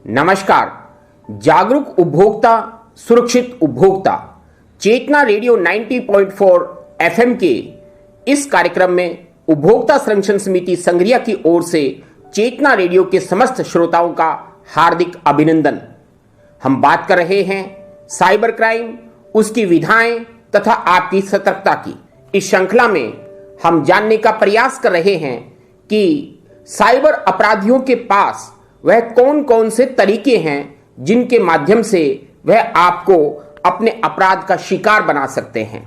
नमस्कार। जागरूक उपभोक्ता सुरक्षित उपभोक्ता चेतना रेडियो 90.4 एफएम के इस कार्यक्रम में उपभोक्ता संरक्षण समिति संग्रिया की ओर से चेतना रेडियो के समस्त श्रोताओं का हार्दिक अभिनंदन। हम बात कर रहे हैं साइबर क्राइम, उसकी विधाएं तथा आपकी सतर्कता की। इस श्रृंखला में हम जानने का प्रयास कर रहे हैं कि साइबर अपराधियों के पास वह कौन कौन से तरीके हैं जिनके माध्यम से वह आपको अपने अपराध का शिकार बना सकते हैं।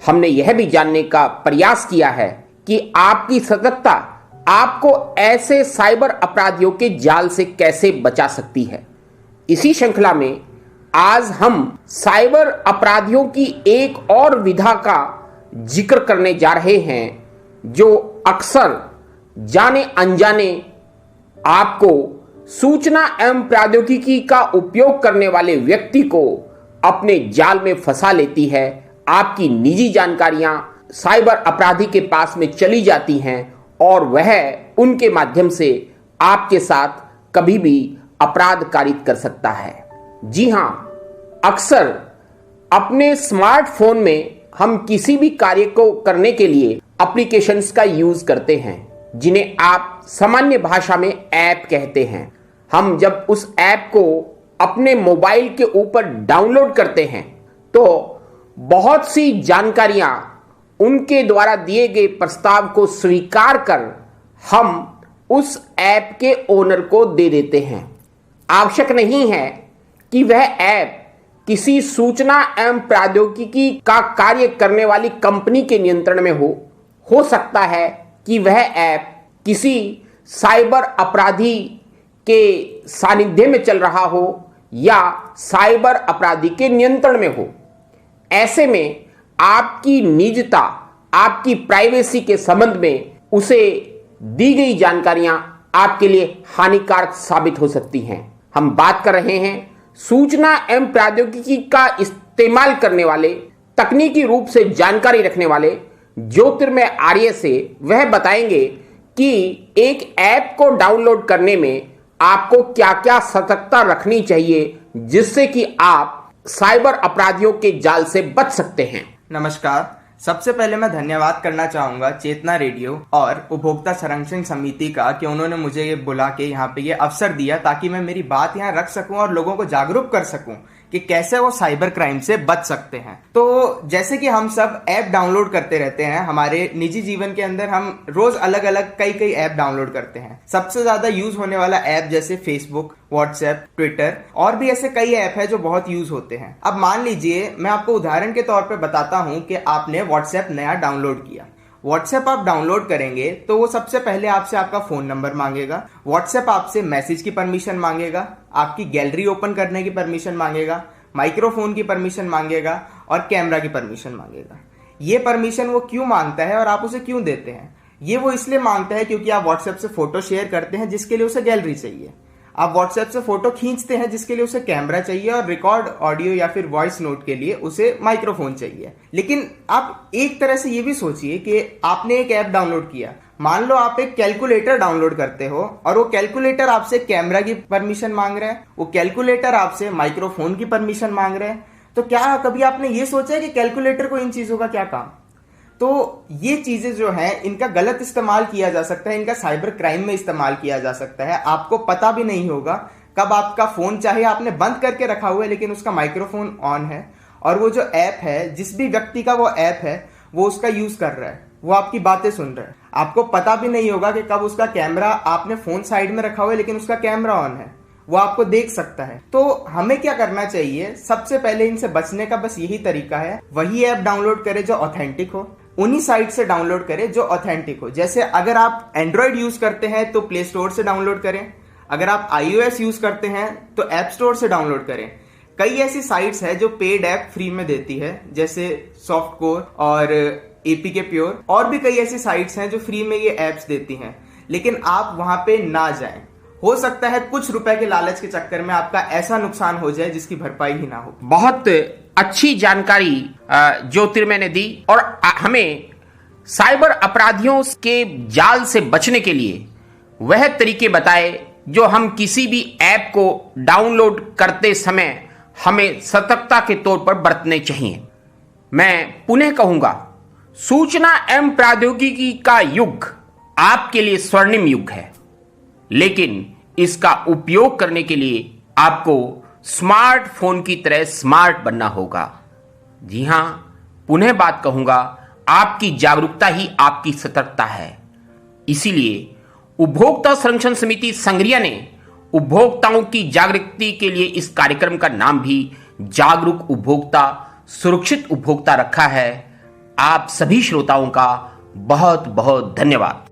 हमने यह भी जानने का प्रयास किया है कि आपकी सतर्कता आपको ऐसे साइबर अपराधियों के जाल से कैसे बचा सकती है। इसी श्रृंखला में आज हम साइबर अपराधियों की एक और विधा का जिक्र करने जा रहे हैं जो अक्सर जाने अनजाने आपको सूचना एवं प्रौद्योगिकी का उपयोग करने वाले व्यक्ति को अपने जाल में फंसा लेती है। आपकी निजी जानकारियां साइबर अपराधी के पास में चली जाती हैं और वह उनके माध्यम से आपके साथ कभी भी अपराध कारित कर सकता है। जी हां, अक्सर अपने स्मार्टफोन में हम किसी भी कार्य को करने के लिए एप्लीकेशंस का यूज करते हैं जिन्हें आप सामान्य भाषा में ऐप कहते हैं। हम जब उस ऐप को अपने मोबाइल के ऊपर डाउनलोड करते हैं तो बहुत सी जानकारियां उनके द्वारा दिए गए प्रस्ताव को स्वीकार कर हम उस ऐप के ओनर को दे देते हैं। आवश्यक नहीं है कि वह ऐप किसी सूचना एवं प्रौद्योगिकी का कार्य करने वाली कंपनी के नियंत्रण में हो सकता है कि वह ऐप किसी साइबर अपराधी के सानिध्य में चल रहा हो या साइबर अपराधी के नियंत्रण में हो। ऐसे में आपकी निजता, आपकी प्राइवेसी के संबंध में उसे दी गई जानकारियां आपके लिए हानिकारक साबित हो सकती हैं। हम बात कर रहे हैं सूचना एवं प्रौद्योगिकी का इस्तेमाल करने वाले, तकनीकी रूप से जानकारी रखने वाले ज्योतिर्मय आर्य से। वह बताएंगे कि एक ऐप को डाउनलोड करने में आपको क्या क्या सतर्कता रखनी चाहिए जिससे कि आप साइबर अपराधियों के जाल से बच सकते हैं। नमस्कार। सबसे पहले मैं धन्यवाद करना चाहूंगा चेतना रेडियो और उपभोक्ता संरक्षण समिति का कि उन्होंने मुझे ये बुला के यहाँ पे ये अवसर दिया ताकि मैं मेरी बात यहाँ रख सकूं और लोगों को जागरूक कर सकूं कि कैसे वो साइबर क्राइम से बच सकते हैं। तो जैसे कि हम सब ऐप डाउनलोड करते रहते हैं, हमारे निजी जीवन के अंदर हम रोज अलग अलग कई ऐप डाउनलोड करते हैं। सबसे ज्यादा यूज होने वाला ऐप जैसे फेसबुक, व्हाट्सएप, ट्विटर और भी ऐसे कई ऐप है जो बहुत यूज होते हैं। अब मान लीजिए मैं आपको उदाहरण के तौर पर बताता हूं कि आपने व्हाट्सएप नया डाउनलोड किया। व्हाट्सएप आप डाउनलोड करेंगे तो वो सबसे पहले आपसे आपका फोन नंबर मांगेगा। व्हाट्सएप आपसे मैसेज की परमिशन मांगेगा, आपकी गैलरी ओपन करने की परमिशन मांगेगा, माइक्रोफोन की परमिशन मांगेगा और कैमरा की परमिशन मांगेगा। ये परमिशन वो क्यों मांगता है और आप उसे क्यों देते हैं? ये वो इसलिए मांगता है क्योंकि आप व्हाट्सएप से फोटो शेयर करते हैं जिसके लिए उसे गैलरी चाहिए। आप व्हाट्सएप से फोटो खींचते हैं जिसके लिए उसे कैमरा चाहिए और रिकॉर्ड ऑडियो या फिर वॉइस नोट के लिए उसे माइक्रोफोन चाहिए। लेकिन आप एक तरह से ये भी सोचिए कि आपने एक ऐप डाउनलोड किया। मान लो आप एक कैलकुलेटर डाउनलोड करते हो और वो कैलकुलेटर आपसे कैमरा की परमिशन मांग रहा है, वो कैलकुलेटर आपसे माइक्रोफोन की परमिशन मांग रहा है। तो क्या कभी आपने ये सोचा है कि कैलकुलेटर को इन चीजों का क्या काम? तो ये चीजें जो हैं इनका गलत इस्तेमाल किया जा सकता है, इनका साइबर क्राइम में इस्तेमाल किया जा सकता है। आपको पता भी नहीं होगा कब आपका फोन, चाहे आपने बंद करके रखा हुआ है लेकिन उसका माइक्रोफोन ऑन है और वो जो ऐप है, जिस भी व्यक्ति का वो ऐप है, वो उसका यूज कर रहा है, वो आपकी बातें सुन रहा है। आपको पता भी नहीं होगा कि कब उसका कैमरा, आपने फोन साइड में रखा हुआ है लेकिन उसका कैमरा ऑन है, वो आपको देख सकता है। तो हमें क्या करना चाहिए? सबसे पहले इनसे बचने का बस यही तरीका है, वही ऐप डाउनलोड करें जो ऑथेंटिक हो, उन्हीं साइट से डाउनलोड करें जो ऑथेंटिक हो। जैसे अगर आप एंड्रॉइड यूज करते हैं तो प्ले स्टोर से डाउनलोड करें, अगर आप iOS यूज करते हैं तो ऐप स्टोर से डाउनलोड करें। कई ऐसी साइट्स है जो पेड ऐप फ्री में देती है जैसे सॉफ्टकोर और APK प्योर, और भी कई ऐसी साइट्स हैं जो फ्री में ये ऐप्स देती हैं, लेकिन आप वहां पे ना जाएं। हो सकता है कुछ रुपए के लालच के चक्कर में आपका ऐसा नुकसान हो जाए जिसकी भरपाई ही ना हो। बहुत अच्छी जानकारी ज्योतिर्मय ने दी और हमें साइबर अपराधियों के जाल से बचने के लिए वह तरीके बताए जो हम किसी भी ऐप को डाउनलोड करते समय हमें सतर्कता के तौर पर बरतने चाहिए। मैं पुनः कहूंगा, सूचना एवं प्रौद्योगिकी का युग आपके लिए स्वर्णिम युग है, लेकिन इसका उपयोग करने के लिए आपको स्मार्टफोन की तरह स्मार्ट बनना होगा। जी हां, पुनः बात कहूंगा, आपकी जागरूकता ही आपकी सतर्कता है। इसीलिए उपभोक्ता संरक्षण समिति संग्रिया ने उपभोक्ताओं की जागृति के लिए इस कार्यक्रम का नाम भी जागरूक उपभोक्ता सुरक्षित उपभोक्ता रखा है। आप सभी श्रोताओं का बहुत बहुत धन्यवाद।